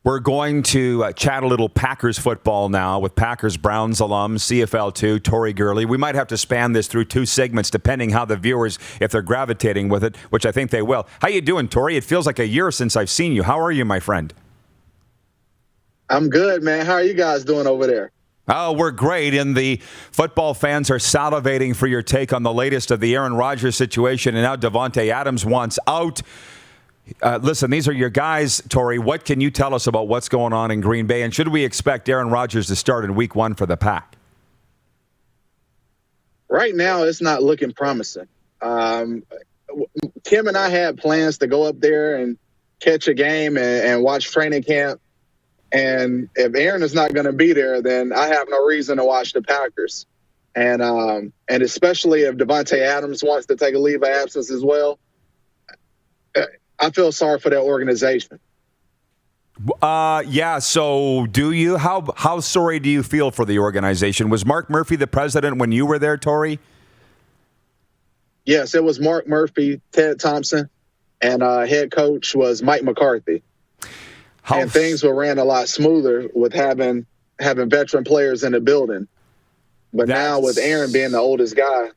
We're going to chat a little Packers football now with Packers Browns alum, CFL2, Tori Gurley. We might have to span this through 2 segments depending how the viewers, if they're gravitating with it, which I think they will. How you doing, Tori? It feels like a year since I've seen you. How are you, my friend? I'm good, man. How are you guys doing over there? Oh, we're great, and the football fans are salivating for your take on the latest of the Aaron Rodgers situation, and now Davante Adams wants out. Listen, these are your guys, Tori. What can you tell us about what's going on in Green Bay? And should we expect Aaron Rodgers to start in week 1 for the Pack? Right now, it's not looking promising. Kim and I had plans to go up there and catch a game and watch training camp. And if Aaron is not going to be there, then I have no reason to watch the Packers. And especially if Davante Adams wants to take a leave of absence as well, I feel sorry for that organization. Yeah, so do you? How sorry do you feel for the organization? Was Mark Murphy the president when you were there, Tori? Yes, it was Mark Murphy, Ted Thompson, and head coach was Mike McCarthy. And things were ran a lot smoother with having veteran players in the building. But now with Aaron being the oldest guy,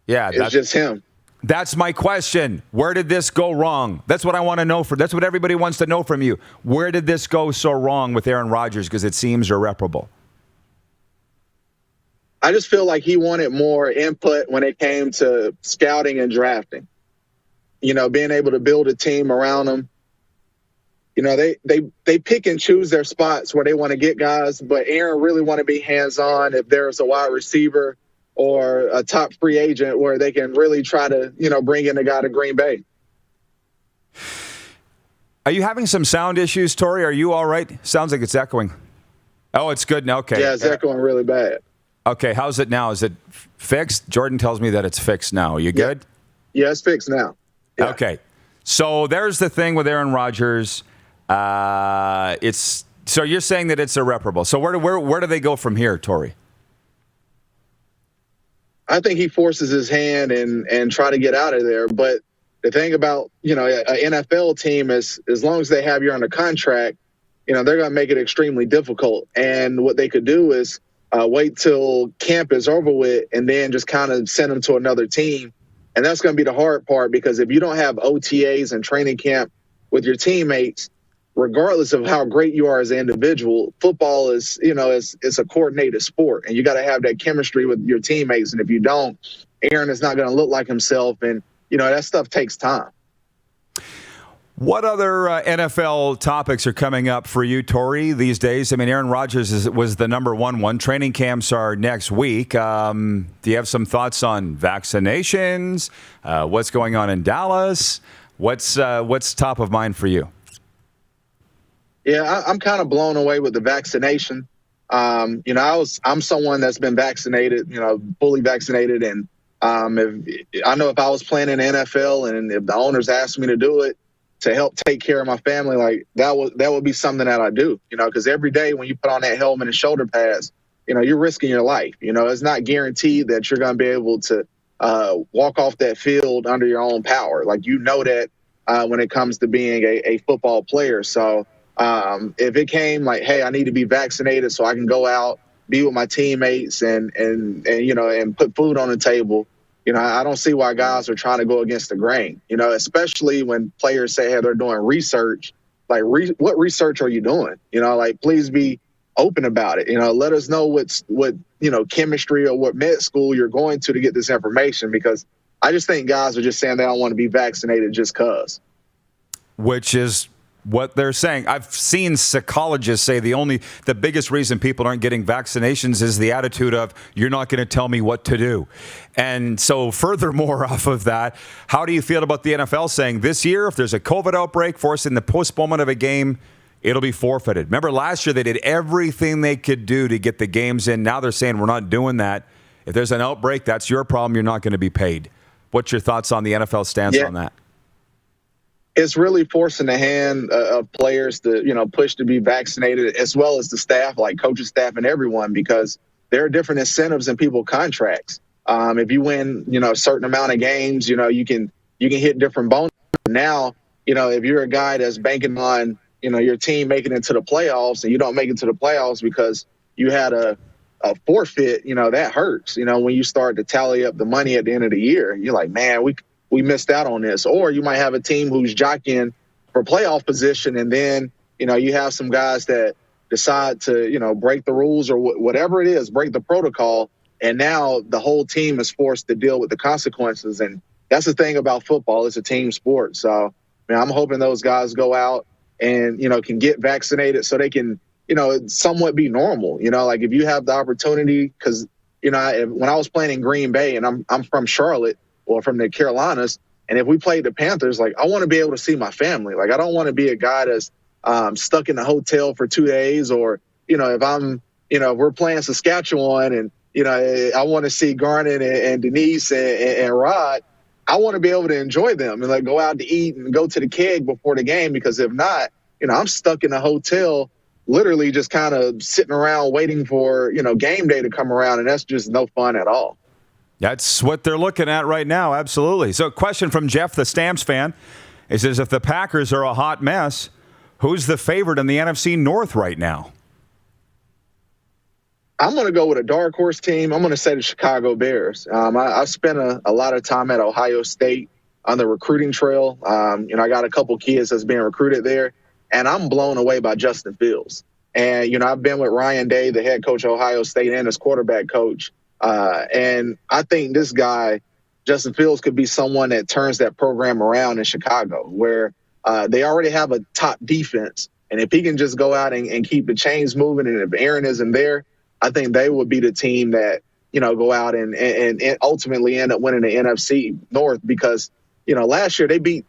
it's just him. That's my question. Where did this go wrong? That's what I want to know. That's what everybody wants to know from you. Where did this go so wrong with Aaron Rodgers? Because it seems irreparable. I just feel like he wanted more input when it came to scouting and drafting. You know, being able to build a team around him. You know, they pick and choose their spots where they want to get guys, but Aaron really want to be hands-on if there's a wide receiver or a top free agent where they can really try to, bring in a guy to Green Bay. Are you having some sound issues, Tori? Are you all right? Sounds like it's echoing. Oh, it's good now. Okay. Yeah, it's echoing really bad. Okay, how's it now? Is it fixed? Jordan tells me that it's fixed now. You good? Yeah, it's fixed now. Yeah. Okay. So there's the thing with Aaron Rodgers. So you're saying that it's irreparable. So where do they go from here, Tori? I think he forces his hand and try to get out of there. But the thing about, an NFL team is as long as they have you under contract, they're going to make it extremely difficult. And what they could do is wait till camp is over with and then just kind of send them to another team. And that's going to be the hard part because if you don't have OTAs and training camp with your teammates, regardless of how great you are as an individual, football is, it's a coordinated sport and you got to have that chemistry with your teammates. And if you don't, Aaron is not going to look like himself. And, that stuff takes time. What other NFL topics are coming up for you, Tori, these days? I mean, Aaron Rodgers was the number one. Training camps are next week. Do you have some thoughts on vaccinations? What's going on in Dallas? What's top of mind for you? Yeah, I'm kind of blown away with the vaccination. I'm someone that's been vaccinated, fully vaccinated. And if I was playing in the NFL and if the owners asked me to do it to help take care of my family, like that would be something that I do, because every day when you put on that helmet and shoulder pads, you're risking your life. It's not guaranteed that you're going to be able to walk off that field under your own power. Like, that when it comes to being a football player. So, if it came like, hey, I need to be vaccinated so I can go out, be with my teammates and put food on the table, I don't see why guys are trying to go against the grain, especially when players say, hey, they're doing research. Like, what research are you doing? Please be open about it. Let us know what chemistry or what med school you're going to get this information, because I just think guys are just saying they don't want to be vaccinated just because. Which is what they're saying. I've seen psychologists say the biggest reason people aren't getting vaccinations is the attitude of, you're not going to tell me what to do. And so furthermore, off of that, how do you feel about the NFL saying this year, if there's a COVID outbreak forcing the postponement of a game, it'll be forfeited? Remember last year they did everything they could do to get the games in. Now they're saying we're not doing that. If there's an outbreak, that's your problem. You're not going to be paid. What's your thoughts on the NFL stance on that? It's really forcing the hand of players to, push to be vaccinated, as well as the staff, like coaching staff and everyone, because there are different incentives in people's contracts. If you win, a certain amount of games, you can hit different bonuses. Now, if you're a guy that's banking on, your team making it to the playoffs and you don't make it to the playoffs because you had a forfeit, that hurts. When you start to tally up the money at the end of the year, you're like, man, we missed out on this. Or you might have a team who's jockeying for playoff position, and then, you have some guys that decide to, break the rules or whatever it is, break the protocol, and now the whole team is forced to deal with the consequences. And that's the thing about football. It's a team sport. So, I'm hoping those guys go out and, can get vaccinated so they can, somewhat be normal. Like if you have the opportunity, because, when I was playing in Green Bay, and I'm from Charlotte or from the Carolinas, and if we played the Panthers, like I want to be able to see my family. Like I don't want to be a guy that's stuck in the hotel for 2 days, or, if we're playing Saskatchewan and, I want to see Garnet and Denise and Rod. I want to be able to enjoy them and like go out to eat and go to the keg before the game, because if not, I'm stuck in a hotel, literally just kind of sitting around waiting for, game day to come around. And that's just no fun at all. That's what they're looking at right now. Absolutely. So question from Jeff, the Stamps fan, is if the Packers are a hot mess, who's the favorite in the NFC North right now? I'm going to go with a dark horse team. I'm going to say the Chicago Bears. I spent a lot of time at Ohio State on the recruiting trail. I got a couple kids that's being recruited there, and I'm blown away by Justin Fields. And, I've been with Ryan Day, the head coach of Ohio State, and his quarterback coach. And I think this guy, Justin Fields, could be someone that turns that program around in Chicago, where they already have a top defense. And if he can just go out and keep the chains moving, and if Aaron isn't there, I think they would be the team that, go out and ultimately end up winning the NFC North, because, last year they beat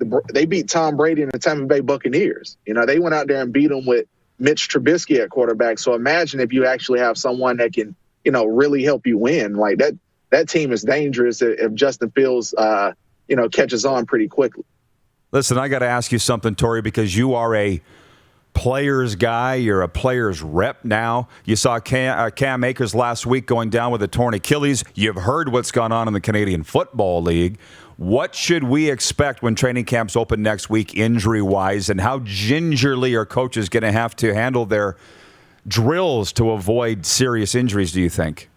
Tom Brady and the Tampa Bay Buccaneers. They went out there and beat them with Mitch Trubisky at quarterback. So imagine if you actually have someone that can, really help you win. Like that team is dangerous if Justin Fields, catches on pretty quickly. Listen, I got to ask you something, Tori, because you are a players guy. You're a players rep now. You saw Cam Akers last week going down with a torn Achilles. You've heard what's gone on in the Canadian Football League. What should we expect when training camps open next week injury-wise, and how gingerly are coaches going to have to handle their drills to avoid serious injuries, do you think?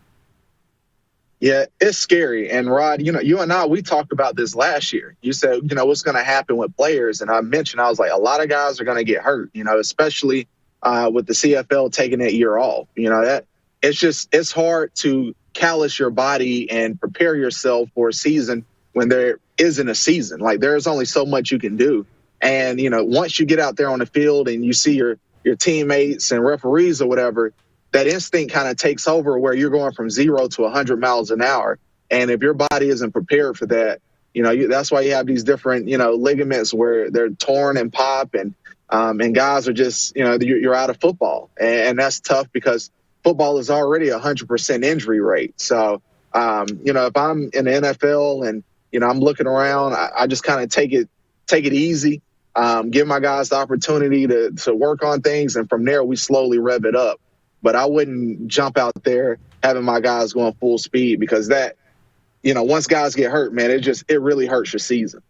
Yeah, it's scary. And Rod, you and I, we talked about this last year. You said, what's going to happen with players. And I was like, a lot of guys are going to get hurt, especially with the CFL taking that year off. That it's hard to callous your body and prepare yourself for a season when there isn't a season. Like there's only so much you can do. And, once you get out there on the field and you see your teammates and referees or whatever, that instinct kind of takes over, where you're going from 0 to 100 miles an hour. And if your body isn't prepared for that, that's why you have these different, ligaments where they're torn and pop, and guys are just, you're out of football. And that's tough, because football is already 100% injury rate. So, if I'm in the NFL and, I'm looking around, I just kind of take it easy, give my guys the opportunity to work on things. And from there, we slowly rev it up. But I wouldn't jump out there having my guys going full speed, because that, once guys get hurt, man, it really hurts your season.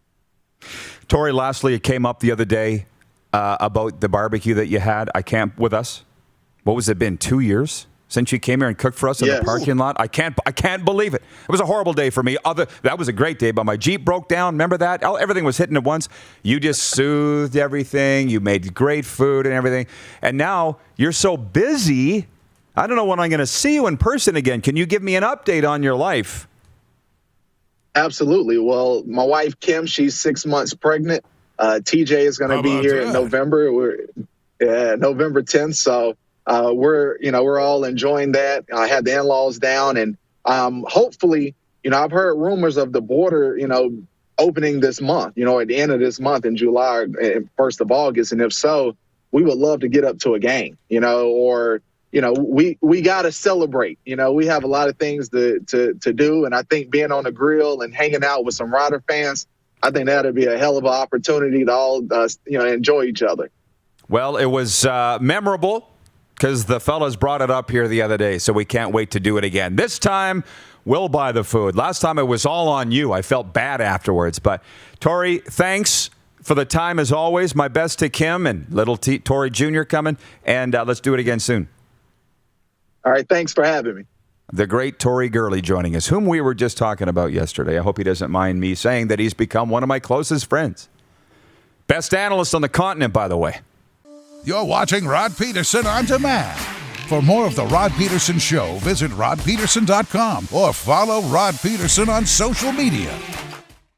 Tori, lastly, it came up the other day about the barbecue that you had at camp with us. What was it been, 2 years since you came here and cooked for us in the parking lot? I can't believe it. It was a horrible day for me. That was a great day, but my Jeep broke down. Remember that? Everything was hitting at once. You just soothed everything. You made great food and everything. And now you're so busy, I don't know when I'm going to see you in person again. Can you give me an update on your life? Absolutely. Well, my wife, Kim, she's 6 months pregnant. TJ is going to be here in November. November 10th. So, we're all enjoying that. I had the in-laws down, and hopefully, I've heard rumors of the border, opening this month, at the end of this month in July, 1st of August. And if so, we would love to get up to a game, or, we got to celebrate. We have a lot of things to do. And I think being on the grill and hanging out with some Rider fans, I think that'd be a hell of an opportunity to all, enjoy each other. Well, it was memorable, because the fellas brought it up here the other day, so we can't wait to do it again. This time, we'll buy the food. Last time it was all on you. I felt bad afterwards. But, Tori, thanks. for the time, as always. My best to Kim and little Tori Jr. coming. And let's do it again soon. All right. Thanks for having me. The great Tori Gurley joining us, whom we were just talking about yesterday. I hope he doesn't mind me saying that he's become one of my closest friends. Best analyst on the continent, by the way. You're watching Rod Pedersen On Demand. For more of The Rod Pedersen Show, visit rodpedersen.com or follow Rod Pedersen on social media.